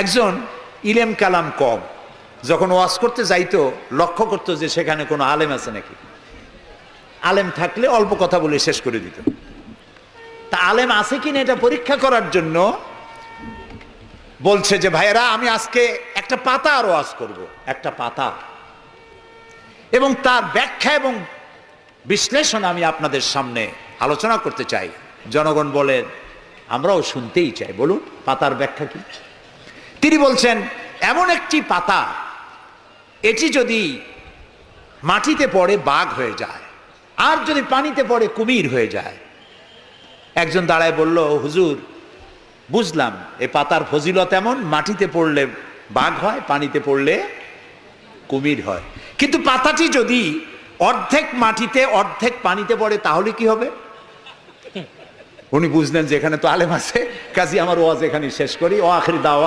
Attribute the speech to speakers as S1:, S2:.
S1: একজন ইলেম কালাম কম, যখন ওয়াজ করতে যাইতো লক্ষ্য করতো যে সেখানে কোনো আলেম আছে নাকি। আলেম থাকলে অল্প কথা বলে শেষ করে দিত। তা আলেম আছে কিনা এটা পরীক্ষা করার জন্য বলছে যে ভাইয়েরা আমি আজকে একটা পাতা আর ওয়াজ করব, একটা পাতা, এবং তার ব্যাখ্যা এবং বিশ্লেষণ আমি আপনাদের সামনে আলোচনা করতে চাই। জনগণ বলেন আমরাও শুনতেই চাই, বলুন পাতার ব্যাখ্যা কি। তিনি বলছেন এমন একটি পাতা, এটি যদি মাটিতে পড়ে বাঘ হয়ে যায়, আর যদি পানিতে পড়ে কুমির হয়ে যায়। একজন দাঁড়ায় বলল, হুজুর বুঝলাম এই পাতার ফজিলত এমন, মাটিতে পড়লে বাঘ হয়, পানিতে পড়লে কুমির হয়, কিন্তু পাতাটি যদি অর্ধেক মাটিতে অর্ধেক পানিতে পড়ে তাহলে কি হবে? উনি বুঝলেন যে এখানে তো আলেম আছে, কাজী আমার ওয়াজ এখানে শেষ করি। ও আখির দাওয়া।